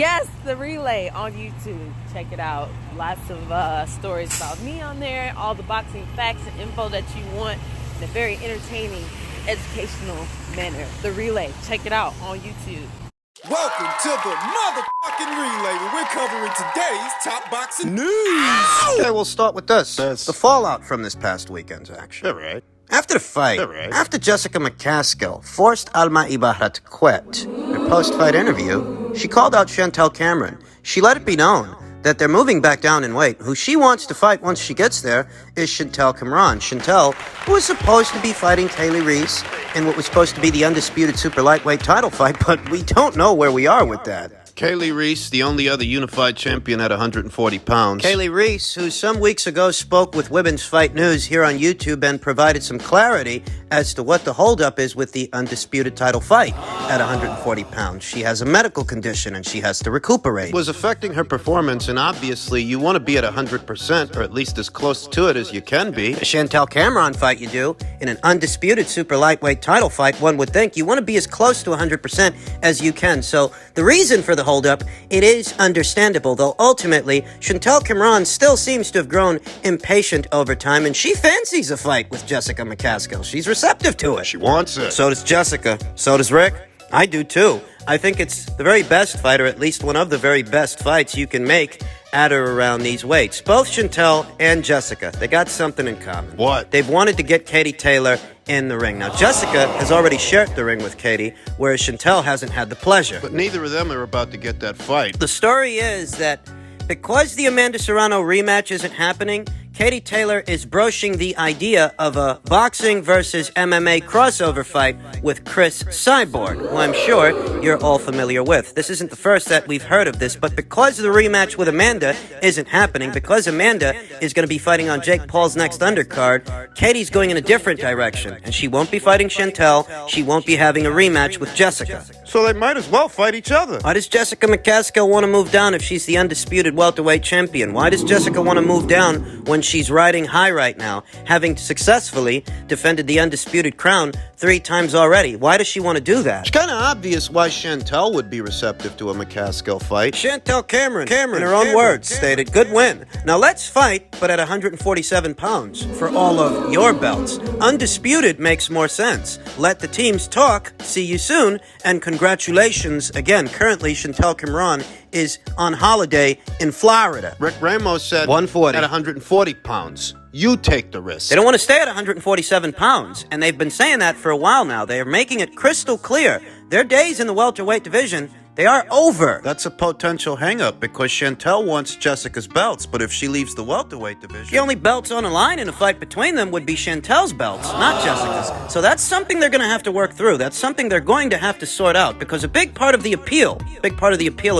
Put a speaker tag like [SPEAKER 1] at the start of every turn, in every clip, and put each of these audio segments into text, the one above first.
[SPEAKER 1] Yes, the relay on YouTube. Check it out. Lots of stories about me on there. All the boxing facts and info that you want in a very entertaining, educational manner. The relay. Check it out on YouTube.
[SPEAKER 2] Welcome to the motherfucking relay where we're covering today's top boxing news.
[SPEAKER 3] Okay, we'll start with this. The fallout from this past weekend's action.
[SPEAKER 4] All right.
[SPEAKER 3] After the fight, after Jessica McCaskill forced Alma Ibarra to quit, in her post-fight interview, she called out Chantel Cameron. She let it be known that they're moving back down in weight. Who she wants to fight once she gets there is Chantel Cameron. Chantel, who was supposed to be fighting Kaylee Reese in what was supposed to be the undisputed super lightweight title fight, but we don't know where we are with that.
[SPEAKER 4] Kaylee Reese, the only other unified champion at 140 pounds.
[SPEAKER 3] Kaylee Reese, who some weeks ago spoke with Women's Fight News here on YouTube and provided some clarity as to what the holdup is with the undisputed title fight at 140 pounds. She has a medical condition and she has to recuperate.
[SPEAKER 4] It was affecting her performance, and obviously you want to be at 100%, or at least as close to it as you can be.
[SPEAKER 3] The Chantel Cameron fight you do, in an undisputed super lightweight title fight, one would think you want to be as close to 100% as you can. So the reason for the holdup, it is understandable, though ultimately Chantel Cameron still seems to have grown impatient over time, and she fancies a fight with Jessica McCaskill. She's receptive to it.
[SPEAKER 4] She wants it.
[SPEAKER 3] So does Jessica. So does Rick. I do too. I think it's the very best fight, or at least one of the very best fights you can make at or around these weights. Both Chantel and Jessica, they got something in common.
[SPEAKER 4] What?
[SPEAKER 3] They've wanted to get Katie Taylor in the ring. Now, Jessica has already shared the ring with Katie, whereas Chantel hasn't had the pleasure.
[SPEAKER 4] But neither of them are about to get that fight.
[SPEAKER 3] The story is that because the Amanda Serrano rematch isn't happening, Katie Taylor is broaching the idea of a boxing versus MMA crossover fight with Chris Cyborg, who I'm sure you're all familiar with. This isn't the first that we've heard of this, but because the rematch with Amanda isn't happening, because Amanda is going to be fighting on Jake Paul's next undercard, Katie's going in a different direction, and she won't be fighting Chantel, she won't be having a rematch with Jessica.
[SPEAKER 4] So they might as well fight each other.
[SPEAKER 3] Why does Jessica McCaskill want to move down if she's the undisputed welterweight champion? Why does Jessica want to move down when she's riding high right now, having successfully defended the undisputed crown 3 times already? Why does she want to do that?
[SPEAKER 4] It's kind of obvious why Chantel would be receptive to a McCaskill fight.
[SPEAKER 3] Chantel Cameron, in her own words, stated, "Good win. Now let's fight, but at 147 pounds for all of your belts. Undisputed makes more sense. Let the teams talk. See you soon, and congratulations again." Currently, Chantel Cameron is on holiday in Florida.
[SPEAKER 4] Rick Ramos said
[SPEAKER 3] 140.
[SPEAKER 4] at 140 pounds. You take the risk.
[SPEAKER 3] They don't want to stay at 147 pounds, and they've been saying that for a while now. They are making it crystal clear. Their days in the welterweight division, they are over.
[SPEAKER 4] That's a potential hang-up because Chantel wants Jessica's belts, but if she leaves the welterweight division...
[SPEAKER 3] The only belts on the line in a fight between them would be Chantel's belts, not Jessica's. So that's something they're going to have to work through. That's something they're going to have to sort out, because a big part of the appeal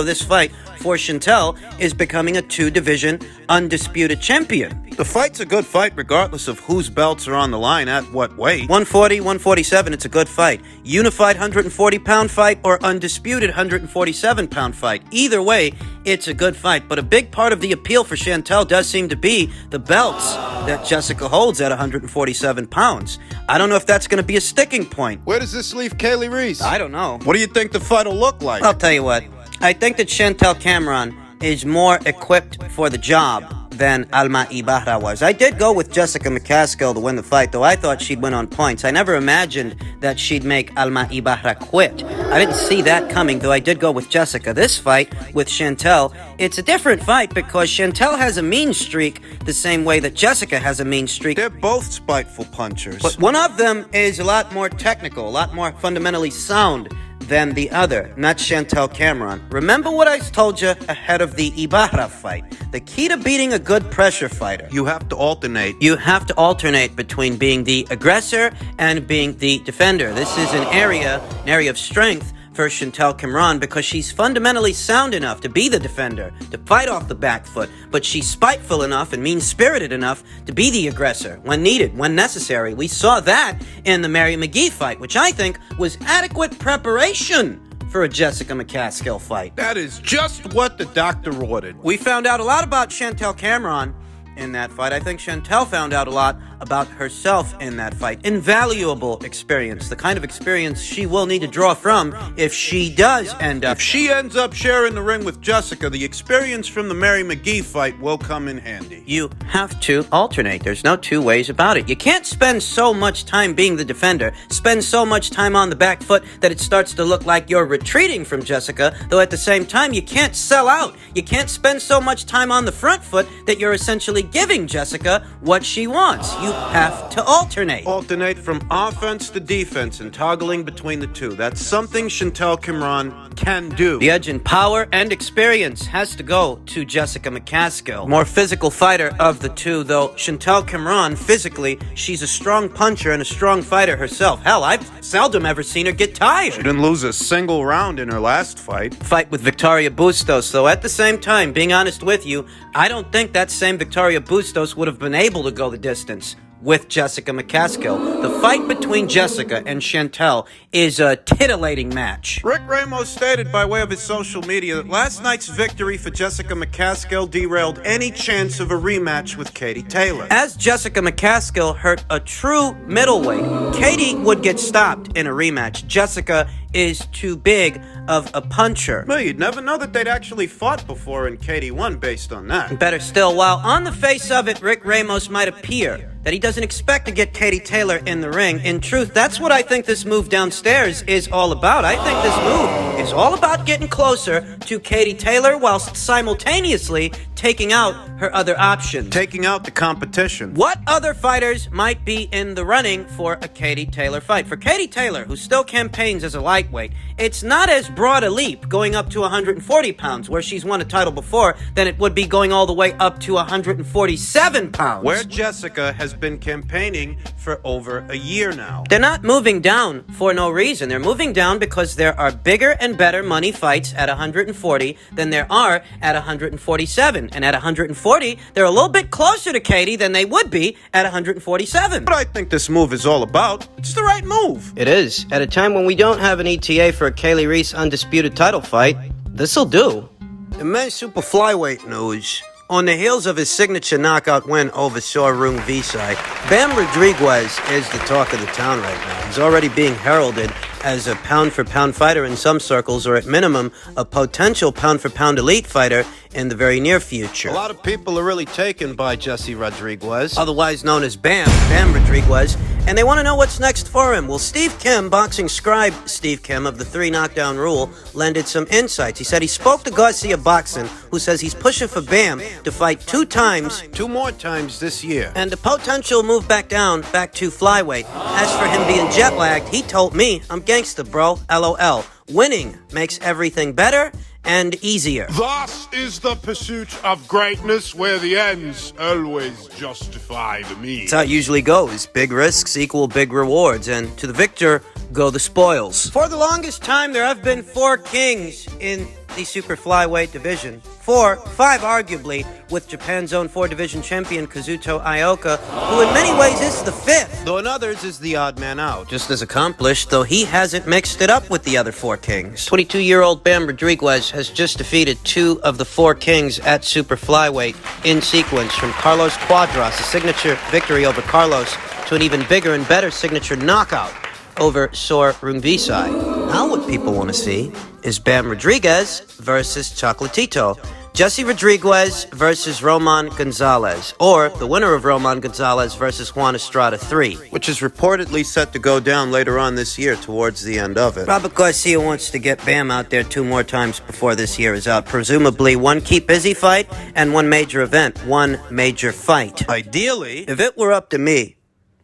[SPEAKER 3] of this fight for Chantel is becoming a 2-division undisputed champion.
[SPEAKER 4] The fight's a good fight regardless of whose belts are on the line at what weight.
[SPEAKER 3] 140, 147, it's a good fight. Unified 140-pound fight or undisputed 147-pound fight. Either way, it's a good fight. But a big part of the appeal for Chantel does seem to be the belts that Jessica holds at 147 pounds. I don't know if that's going to be a sticking point.
[SPEAKER 4] Where does this leave Kaylee Reese?
[SPEAKER 3] I don't know.
[SPEAKER 4] What do you think the fight will look like?
[SPEAKER 3] I'll tell you what. I think that Chantel Cameron is more equipped for the job than Alma Ibarra was. I did go with Jessica McCaskill to win the fight, though I thought she'd win on points. I never imagined that she'd make Alma Ibarra quit. I didn't see that coming, though I did go with Jessica. This fight with Chantel, it's a different fight because Chantel has a mean streak the same way that Jessica has a mean streak.
[SPEAKER 4] They're both spiteful punchers.
[SPEAKER 3] But one of them is a lot more technical, a lot more fundamentally sound than the other, not Chantel Cameron. Remember what I told you ahead of the Ibarra fight. The key to beating a good pressure fighter,
[SPEAKER 4] you have to alternate.
[SPEAKER 3] You have to alternate between being the aggressor and being the defender. This is an area of strength for Chantel Cameron because she's fundamentally sound enough to be the defender, to fight off the back foot, but she's spiteful enough and mean-spirited enough to be the aggressor when needed, when necessary. We saw that in the Mary McGee fight, which I think was adequate preparation for a Jessica McCaskill fight.
[SPEAKER 4] That is just what the doctor ordered.
[SPEAKER 3] We found out a lot about Chantel Cameron in that fight. I think Chantel found out a lot about herself in that fight. Invaluable experience, the kind of experience she will need to draw from if she does end up.
[SPEAKER 4] If she ends up sharing the ring with Jessica, the experience from the Mary McGee fight will come in handy.
[SPEAKER 3] You have to alternate. There's no two ways about it. You can't spend so much time being the defender, spend so much time on the back foot that it starts to look like you're retreating from Jessica, though at the same time you can't sell out. You can't spend so much time on the front foot that you're essentially giving Jessica what she wants. You have to alternate.
[SPEAKER 4] Alternate from offense to defense and toggling between the two. That's something Chantel Kimron can do.
[SPEAKER 3] The edge in power and experience has to go to Jessica McCaskill. More physical fighter of the two, though Chantel Kimron, physically, she's a strong puncher and a strong fighter herself. Hell, I've seldom ever seen her get tired.
[SPEAKER 4] She didn't lose a single round in her last fight.
[SPEAKER 3] Fight with Victoria Bustos, though at the same time, being honest with you, I don't think that same Victoria Bustos would have been able to go the distance with Jessica McCaskill. The fight between Jessica and Chantel is a titillating match.
[SPEAKER 4] Rick Ramos stated by way of his social media that last night's victory for Jessica McCaskill derailed any chance of a rematch with Katie Taylor.
[SPEAKER 3] As Jessica McCaskill hurt a true middleweight, Katie would get stopped in a rematch. Jessica is too big of a puncher.
[SPEAKER 4] Well, you'd never know that they'd actually fought before and Katie won based on that.
[SPEAKER 3] Better still, while on the face of it, Rick Ramos might appear that he doesn't expect to get Katie Taylor in the ring. In truth, that's what I think this move downstairs is all about. I think this move is all about getting closer to Katie Taylor whilst simultaneously taking out her other options.
[SPEAKER 4] Taking out the competition.
[SPEAKER 3] What other fighters might be in the running for a Katie Taylor fight? For Katie Taylor, who still campaigns as a lightweight, it's not as broad a leap going up to 140 pounds, where she's won a title before, than it would be going all the way up to 147 pounds.
[SPEAKER 4] Where Jessica has been campaigning for over a year now.
[SPEAKER 3] They're not moving down for no reason. They're moving down because there are bigger and better money fights at 140 than there are at 147. And at 140, they're a little bit closer to Katie than they would be at 147.
[SPEAKER 4] What I think this move is all about, it's the right move.
[SPEAKER 3] It is. At a time when we don't have an ETA for a Kaylee Reese undisputed title fight, this'll do.
[SPEAKER 4] In men's super flyweight news, on the heels of his signature knockout win over Sorung Visai,
[SPEAKER 3] Bam Rodriguez is the talk of the town right now. He's already being heralded as a pound-for-pound fighter in some circles, or at minimum, a potential pound-for-pound elite fighter in the very near future.
[SPEAKER 4] a lot of people are really taken by Jesse Rodriguez.
[SPEAKER 3] Otherwise known as Bam Rodriguez, and they want to know what's next for him. Well, Steve Kim, boxing scribe Steve Kim of the 3 knockdown rule, lended some insights. He said he spoke to Garcia Boxing, who says he's pushing for Bam to fight 2 times,
[SPEAKER 4] 2 more times this year.
[SPEAKER 3] and a potential move back down, back to flyweight. As for him being jet lagged, he told me, "I'm gangsta, bro, LOL. Winning makes everything better and easier."
[SPEAKER 5] Thus is the pursuit of greatness where the ends always justify the means.
[SPEAKER 3] That's how it usually goes. Big risks equal big rewards, and to the victor go the spoils. For the longest time, there have been 4 kings in the super flyweight division. 4, 5 arguably, with Japan's own 4 division champion Kazuto Ioka, who in many ways is the 5th.
[SPEAKER 4] Though in others is the odd man out.
[SPEAKER 3] Just as accomplished, though he hasn't mixed it up with the other 4 kings. 22-year-old Bam Rodriguez has just defeated 2 of the 4 kings at super flyweight in sequence, from Carlos Cuadras, a signature victory over Carlos, to an even bigger and better signature knockout over Sorung Visai. Now what people want to see is Bam Rodriguez versus Chocolatito. Jesse Rodriguez versus Roman Gonzalez, or the winner of Roman Gonzalez versus Juan Estrada 3.
[SPEAKER 4] Which is reportedly set to go down later on this year towards the end of it.
[SPEAKER 3] Robert Garcia wants to get Bam out there 2 more times before this year is out. Presumably 1 keep busy fight and 1 major event, 1 major fight.
[SPEAKER 4] Ideally,
[SPEAKER 3] If it were up to me,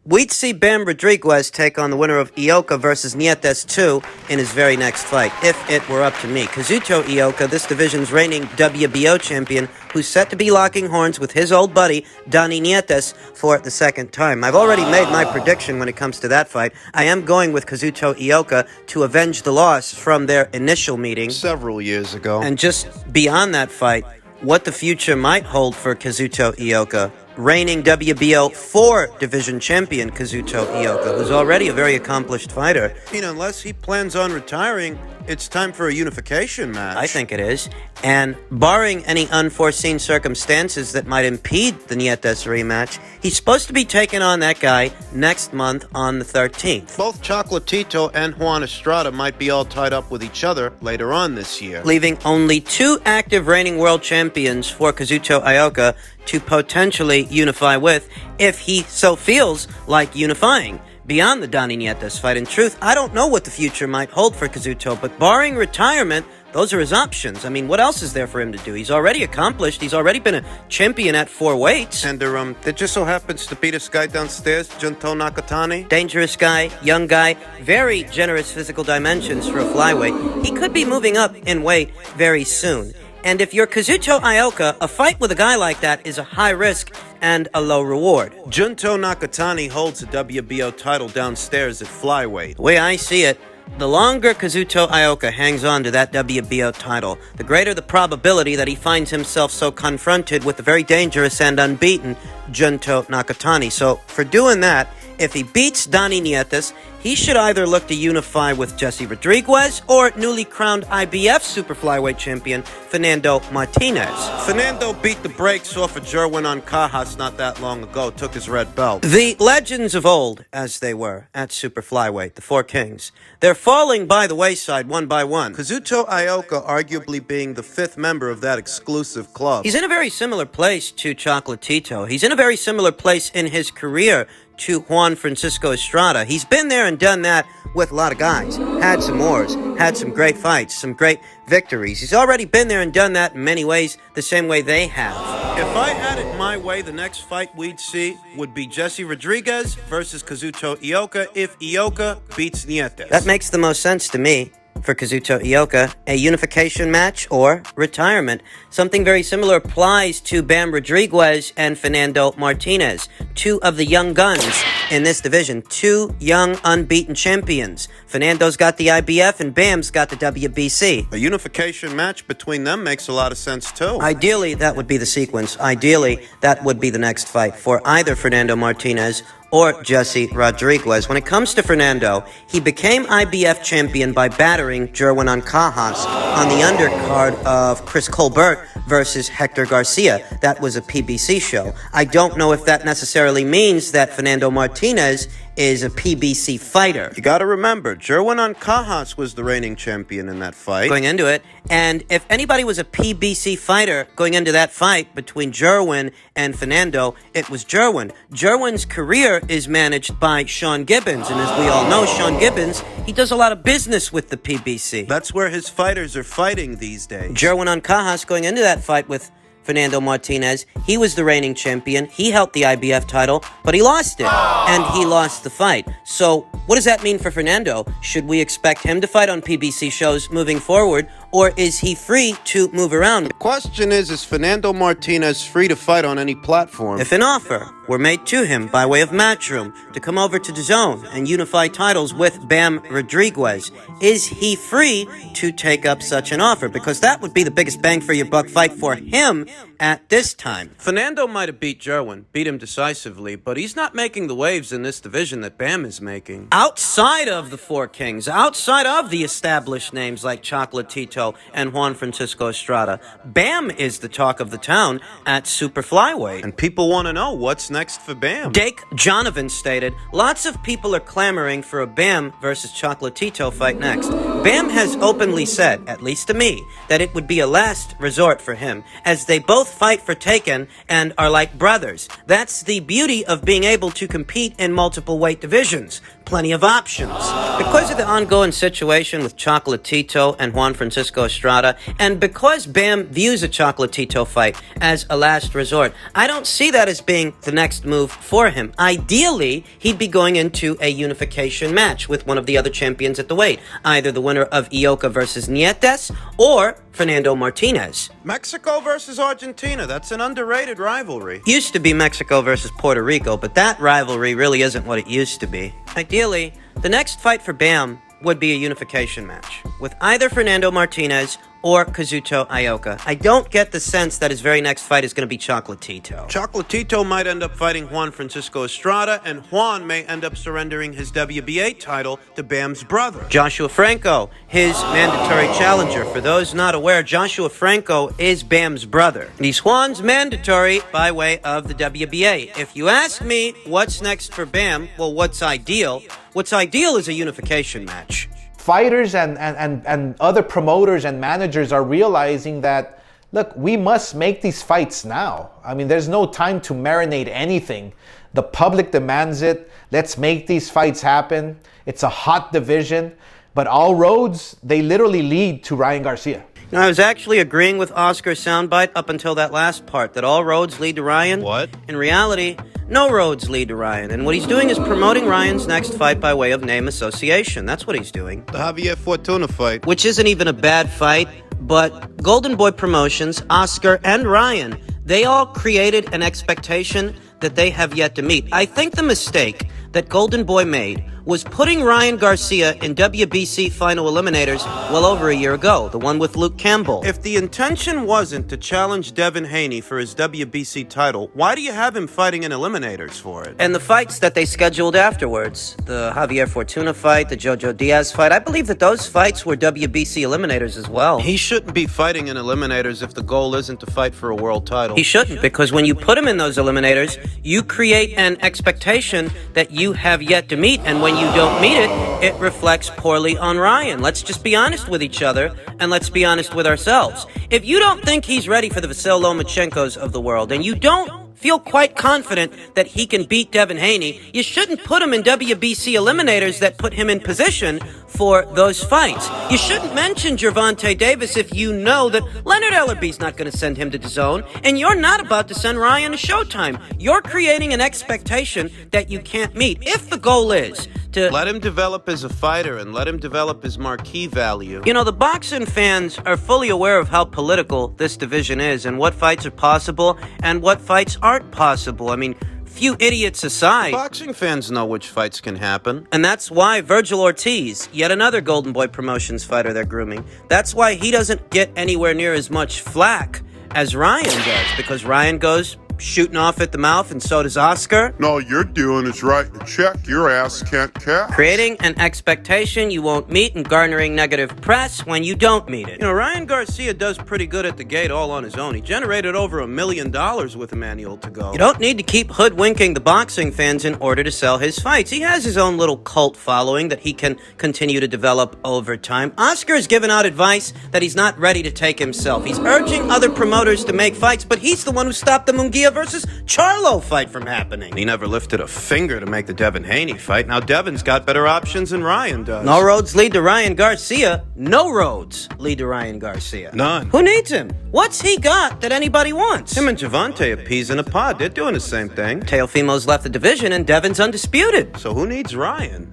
[SPEAKER 3] we'd see Bam Rodriguez take on the winner of Ioka versus Nietes 2 in his very next fight, if it were up to me. Kazuto Ioka, this division's reigning WBO champion, who's set to be locking horns with his old buddy, Donnie Nietes, for the 2nd time. I've already made my prediction when it comes to that fight. I am going with Kazuto Ioka to avenge the loss from their initial meeting.
[SPEAKER 4] several years ago.
[SPEAKER 3] And just beyond that fight, what the future might hold for Kazuto Ioka. Reigning WBO 4 division champion Kazuto Ioka, who's already a very accomplished fighter.
[SPEAKER 4] Unless he plans on retiring it's time for a unification match.
[SPEAKER 3] I think it is. And barring any unforeseen circumstances that might impede the Nietes rematch, he's supposed to be taking on that guy next month on the 13th.
[SPEAKER 4] Both Chocolatito and Juan Estrada might be all tied up with each other later on this year,
[SPEAKER 3] leaving only 2 active reigning world champions for Kazuto Ioka to potentially unify with, if he so feels like unifying. Beyond the Donnie Nietes fight, in truth, I don't know what the future might hold for Kazuto, but barring retirement, those are his options. I mean, what else is there for him to do? He's already accomplished. He's already been a champion at 4 weights.
[SPEAKER 4] And there just so happens to be this guy downstairs, Junto Nakatani.
[SPEAKER 3] Dangerous guy, young guy, very generous physical dimensions for a flyweight. He could be moving up in weight very soon. And if you're Kazuto Ioka, a fight with a guy like that is a high risk and a low reward.
[SPEAKER 4] Junto Nakatani holds the WBO title downstairs at flyweight.
[SPEAKER 3] The way I see it, the longer Kazuto Ioka hangs on to that WBO title, the greater the probability that he finds himself so confronted with the very dangerous and unbeaten Junto Nakatani. So, for doing that, if he beats Donnie Nietes, he should either look to unify with Jesse Rodriguez or newly crowned IBF super flyweight champion Fernando Martinez.
[SPEAKER 4] Fernando beat the brakes off of Jerwin on Cajas not that long ago, took his red belt.
[SPEAKER 3] The legends of old, as they were, at super flyweight, the 4 kings, they're falling by the wayside one by one.
[SPEAKER 4] Kazuto Ioka arguably being the 5th member of that exclusive club.
[SPEAKER 3] He's in a very similar place to Chocolatito. He's in a very similar place in his career to Juan Francisco Estrada. He's been there and done that with a lot of guys. Had some wars, had some great fights, some great victories. He's already been there and done that in many ways, the same way they have.
[SPEAKER 4] If I had it my way, the next fight we'd see would be Jesse Rodriguez versus Kazuto Ioka if Ioka beats Nietes.
[SPEAKER 3] That makes the most sense to me. For Kazuto Ioka, a unification match or retirement. Something very similar applies to Bam Rodriguez and Fernando Martinez, 2 of the young guns in this division, 2 young unbeaten champions. Fernando's got the IBF and Bam's got the WBC.
[SPEAKER 4] A unification match between them makes a lot of sense too.
[SPEAKER 3] Ideally, that would be the sequence. Ideally, that would be the next fight for either Fernando Martinez or Jesse Rodriguez. When it comes to Fernando, he became IBF champion by battering Jerwin on Cajas on the undercard of Chris Colbert versus Hector Garcia. That was a PBC show. I don't know if that necessarily means that Fernando Martinez is a PBC fighter.
[SPEAKER 4] You gotta remember, Jerwin on Cajas was the reigning champion in that fight.
[SPEAKER 3] Going into it, and if anybody was a PBC fighter going into that fight between Jerwin and Fernando, it was Jerwin. Jerwin's career is managed by Sean Gibbons, and as we all know, Sean Gibbons, he does a lot of business with the PBC.
[SPEAKER 4] That's where his fighters are fighting these days.
[SPEAKER 3] Jerwin on Cajas going into that fight with Fernando Martinez, he was the reigning champion. He held the IBF title, but he lost it, and he lost the fight. So, what does that mean for Fernando? Should we expect him to fight on PBC shows moving forward, or is he free to move around?
[SPEAKER 4] The question is Fernando Martinez free to fight on any platform?
[SPEAKER 3] If an offer were made to him by way of Matchroom to come over to DAZN and unify titles with Bam Rodriguez, is he free to take up such an offer? Because that would be the biggest bang for your buck fight for him at this time.
[SPEAKER 4] Fernando might have beat Jerwin, beat him decisively, but he's not making the waves in this division that Bam is making.
[SPEAKER 3] Outside of the 4 kings, outside of the established names like Chocolatito and Juan Francisco Estrada, Bam is the talk of the town at super flyweight.
[SPEAKER 4] And people want to know what's next for Bam.
[SPEAKER 3] Dake Jonovan stated, lots of people are clamoring for a Bam versus Chocolatito fight next. Bam has openly said, at least to me, that it would be a last resort for him, as they both fight for Taken and are like brothers. That's the beauty of being able to compete in multiple weight divisions. Plenty of options. Because of the ongoing situation with Chocolatito and Juan Francisco Estrada, and because Bam views a Chocolatito fight as a last resort, I don't see that as being the next move for him. Ideally, he'd be going into a unification match with one of the other champions at the weight, either the winner of Ioka versus Nietes or Fernando Martinez.
[SPEAKER 4] Mexico versus Argentina, that's an underrated rivalry.
[SPEAKER 3] Used to be Mexico versus Puerto Rico, but that rivalry really isn't what it used to be. Ideally, the next fight for Bam would be a unification match with either Fernando Martinez or Kazuto Ioka. I don't get the sense that his very next fight is going to be Chocolatito.
[SPEAKER 4] Chocolatito might end up fighting Juan Francisco Estrada, and Juan may end up surrendering his WBA title to Bam's brother.
[SPEAKER 3] Joshua Franco, his mandatory challenger. For those not aware, Joshua Franco is Bam's brother. And he's Juan's mandatory by way of the WBA. If you ask me what's next for Bam, well, what's ideal? What's ideal is a unification match.
[SPEAKER 6] Fighters and other promoters and managers are realizing that, look, we must make these fights now. I mean, there's no time to marinate anything. The public demands it. Let's make these fights happen. It's a hot division, but all roads, they literally lead to Ryan Garcia.
[SPEAKER 3] Now, I was actually agreeing with Oscar's soundbite up until that last part, that all roads lead to Ryan.
[SPEAKER 4] What?
[SPEAKER 3] In reality, no roads lead to Ryan. And what he's doing is promoting Ryan's next fight by way of name association. That's what he's doing.
[SPEAKER 4] The Javier Fortuna fight.
[SPEAKER 3] Which isn't even a bad fight, but Golden Boy Promotions, Oscar, and Ryan, they all created an expectation that they have yet to meet. I think the mistake that Golden Boy made was putting Ryan Garcia in WBC final eliminators well over a year ago, the one with Luke Campbell.
[SPEAKER 4] If the intention wasn't to challenge Devin Haney for his WBC title, why do you have him fighting in eliminators for it?
[SPEAKER 3] And the fights that they scheduled afterwards, the Javier Fortuna fight, the Jojo Diaz fight, I believe that those fights were WBC eliminators as well.
[SPEAKER 4] He shouldn't be fighting in eliminators if the goal isn't to fight for a world title.
[SPEAKER 3] He shouldn't, because when you put him in those eliminators, you create an expectation that you have yet to meet, and when you don't meet it, it reflects poorly on Ryan. Let's just be honest with each other, and let's be honest with ourselves. If you don't think he's ready for the Vasyl Lomachenkos of the world, and you don't feel quite confident that he can beat Devin Haney, you shouldn't put him in WBC eliminators that put him in position for those fights. You shouldn't mention Gervonta Davis if you know that Leonard Ellerby's not going to send him to DAZN, and you're not about to send Ryan to Showtime. You're creating an expectation that you can't meet. If the goal is to
[SPEAKER 4] let him develop as a fighter and let him develop his marquee value.
[SPEAKER 3] You know, the boxing fans are fully aware of how political this division is and what fights are possible and what fights aren't possible. I mean, few idiots aside.
[SPEAKER 4] Boxing fans know which fights can happen.
[SPEAKER 3] And that's why Virgil Ortiz, yet another Golden Boy Promotions fighter they're grooming, that's why he doesn't get anywhere near as much flack as Ryan does, because Ryan goes shooting off at the mouth, and so does Oscar.
[SPEAKER 5] All you're doing is writing a check your ass can't cash.
[SPEAKER 3] Creating an expectation you won't meet and garnering negative press when you don't meet it.
[SPEAKER 4] You know, Ryan Garcia does pretty good at the gate all on his own. He generated over $1 million with Emmanuel to go.
[SPEAKER 3] You don't need to keep hoodwinking the boxing fans in order to sell his fights. He has his own little cult following that he can continue to develop over time. Oscar has given out advice that he's not ready to take himself. He's urging other promoters to make fights, but he's the one who stopped the Munguia versus Charlo fight from happening.
[SPEAKER 4] He never lifted a finger to make the Devin Haney fight. Now Devin's got better options than Ryan does.
[SPEAKER 3] No roads lead to Ryan Garcia. No roads lead to Ryan Garcia.
[SPEAKER 4] None.
[SPEAKER 3] Who needs him? What's he got that anybody wants?
[SPEAKER 4] Him and Gervonta are peas in a pod. They're doing the same thing.
[SPEAKER 3] Teofimo's left the division and Devin's undisputed.
[SPEAKER 4] So who needs Ryan?